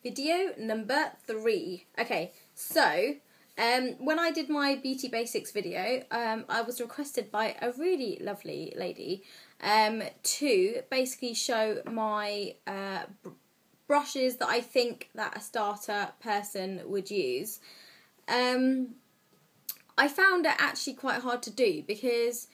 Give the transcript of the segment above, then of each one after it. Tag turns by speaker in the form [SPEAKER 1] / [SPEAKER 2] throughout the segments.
[SPEAKER 1] Video number 3. Okay, so when I did my Beauty Basics video, I was requested by a really lovely lady to basically show my brushes that I think that a starter person would use. I found it actually quite hard to do because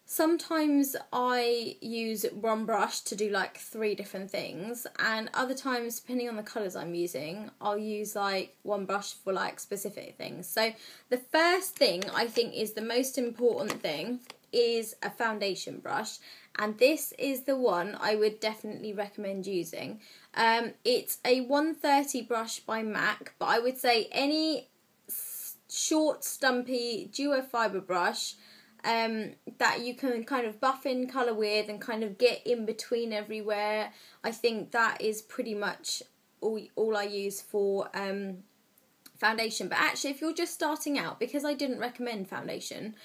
[SPEAKER 1] sometimes I use one brush to do like 3 different things, and other times, depending on the colours I'm using, I'll use like one brush for like specific things. So the first thing I think is the most important thing is a foundation brush, and this is the one I would definitely recommend using. It's a 130 brush by MAC, but I would say any short stumpy duo fibre brush that you can kind of buff in colour with and kind of get in between everywhere. I think that is pretty much all I use for foundation. But actually, if you're just starting out, because I didn't recommend foundation,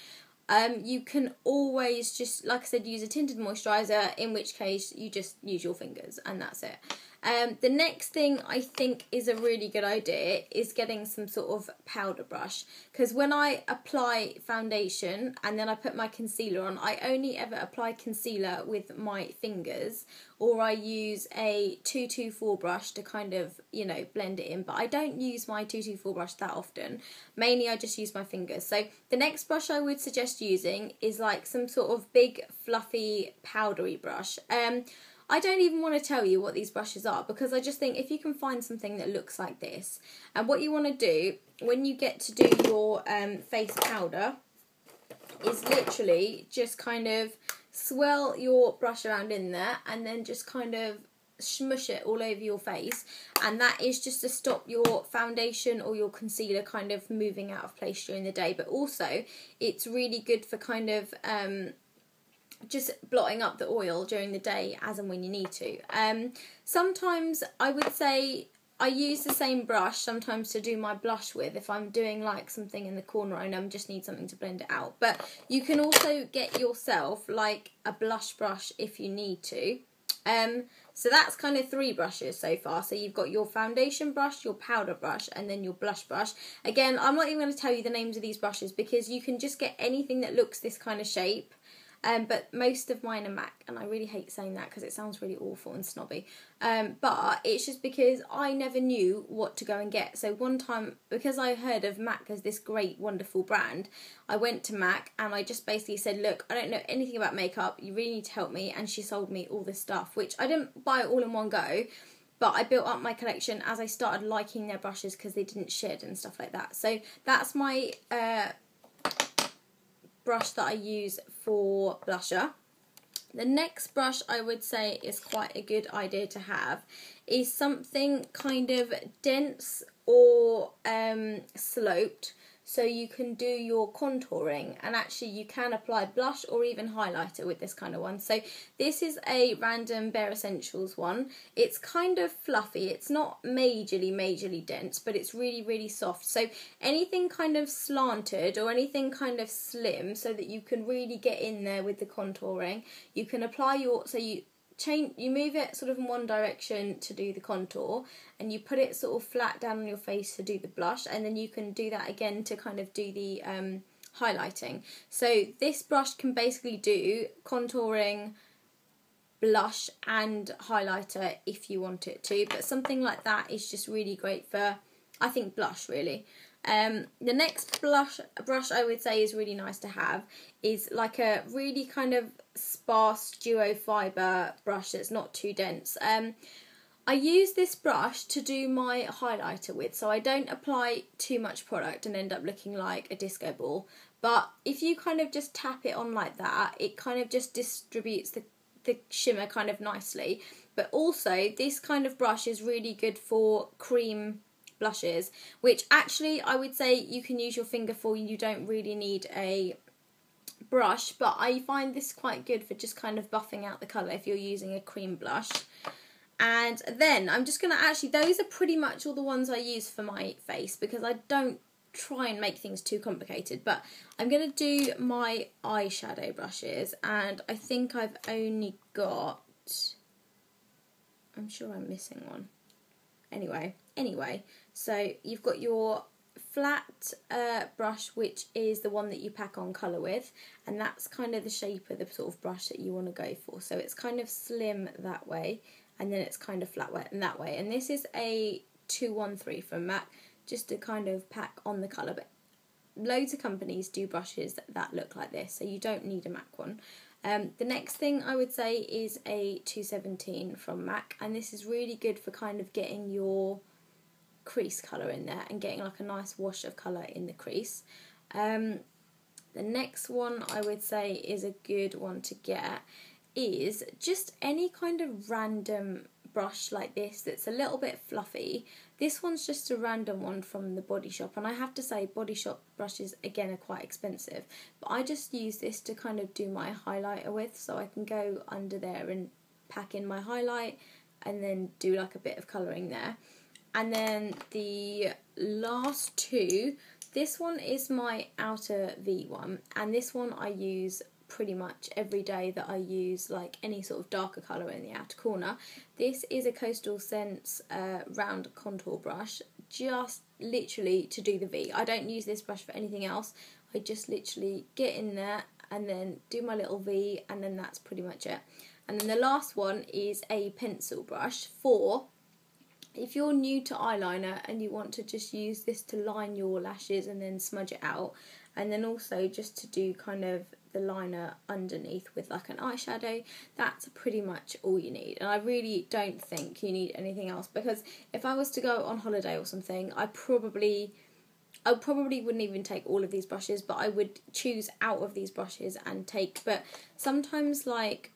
[SPEAKER 1] you can always just, like I said, use a tinted moisturiser, in which case you just use your fingers and that's it. The next thing I think is a really good idea is getting some sort of powder brush, because when I apply foundation and then I put my concealer on, I only ever apply concealer with my fingers, or I use a 224 brush to kind of, you know, blend it in, but I don't use my 224 brush that often. Mainly I just use my fingers. So the next brush I would suggest using is like some sort of big fluffy powdery brush. I don't even want to tell you what these brushes are, because I just think if you can find something that looks like this, and what you want to do when you get to do your face powder is literally just kind of swirl your brush around in there and then just kind of smush it all over your face, and that is just to stop your foundation or your concealer kind of moving out of place during the day. But also it's really good for kind of just blotting up the oil during the day as and when you need to. Sometimes I would say I use the same brush sometimes to do my blush with, if I'm doing like something in the corner and I just need something to blend it out. But you can also get yourself like a blush brush if you need to. So that's kind of 3 brushes so far. So you've got your foundation brush, your powder brush, and then your blush brush. Again, I'm not even going to tell you the names of these brushes because you can just get anything that looks this kind of shape. But most of mine are MAC, and I really hate saying that because it sounds really awful and snobby. But it's just because I never knew what to go and get. So one time, because I heard of MAC as this great, wonderful brand, I went to MAC and I just basically said, look, I don't know anything about makeup, you really need to help me. And she sold me all this stuff, which I didn't buy all in one go, but I built up my collection as I started liking their brushes because they didn't shed and stuff like that. So that's my brush that I use for blusher. The next brush I would say is quite a good idea to have is something kind of dense or sloped, so you can do your contouring, and actually you can apply blush or even highlighter with this kind of one. So this is a random Bare Essentials one. It's kind of fluffy, it's not majorly dense, but it's really soft. So anything kind of slanted or anything kind of slim, so that you can really get in there with the contouring. You can apply your, so you move it sort of in one direction to do the contour, and you put it sort of flat down on your face to do the blush, and then you can do that again to kind of do the highlighting. So this brush can basically do contouring, blush and highlighter if you want it to, but something like that is just really great for, I think, blush really. The next brush I would say is really nice to have is like a really kind of sparse duo fibre brush that's not too dense. I use this brush to do my highlighter with, so I don't apply too much product and end up looking like a disco ball. But if you kind of just tap it on like that, it kind of just distributes the shimmer kind of nicely. But also this kind of brush is really good for cream blushes, which actually I would say you can use your finger for. You don't really need a brush, but I find this quite good for just kind of buffing out the colour if you're using a cream blush. And then I'm just going to actually, those are pretty much all the ones I use for my face, because I don't try and make things too complicated. But I'm going to do my eyeshadow brushes, and I think I've only got, I'm sure I'm missing one. Anyway, so you've got your flat brush, which is the one that you pack on colour with, and that's kind of the shape of the sort of brush that you want to go for. So it's kind of slim that way, and then it's kind of flat in that way. And this is a 213 from MAC, just to kind of pack on the colour. But loads of companies do brushes that look like this, so you don't need a MAC one. The next thing I would say is a 217 from MAC, and this is really good for kind of getting your crease colour in there and getting like a nice wash of colour in the crease. The next one I would say is a good one to get is just any kind of random brush like this that's a little bit fluffy. This one's just a random one from the Body Shop, and I have to say Body Shop brushes again are quite expensive, but I just use this to kind of do my highlighter with, so I can go under there and pack in my highlight and then do like a bit of colouring there. And then the last two, this one is my outer V one, and this one I use pretty much every day that I use like any sort of darker colour in the outer corner. This is a Coastal Scents round contour brush, just literally to do the V. I don't use this brush for anything else. I just literally get in there and then do my little V, and then that's pretty much it. And then the last one is a pencil brush for if you're new to eyeliner and you want to just use this to line your lashes and then smudge it out, and then also just to do kind of the liner underneath with like an eyeshadow, that's pretty much all you need. And I really don't think you need anything else, because if I was to go on holiday or something, I probably wouldn't even take all of these brushes, but I would choose out of these brushes and take, but sometimes like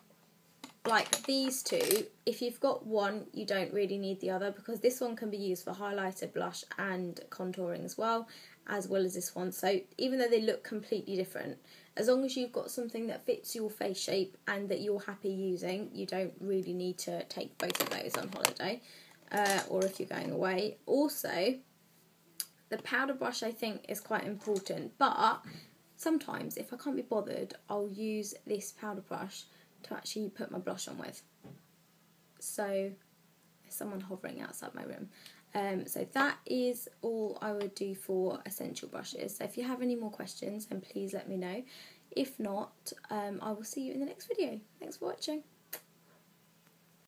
[SPEAKER 1] these two, if you've got one, you don't really need the other, because this one can be used for highlighter, blush and contouring as well as this one. So even though they look completely different, as long as you've got something that fits your face shape and that you're happy using, you don't really need to take both of those on holiday or if you're going away. Also, the powder brush I think is quite important, but sometimes if I can't be bothered, I'll use this powder brush to actually put my blush on with. So there's someone hovering outside my room. So that is all I would do for essential brushes. So if you have any more questions, then please let me know. If not, I will see you in the next video. Thanks for watching.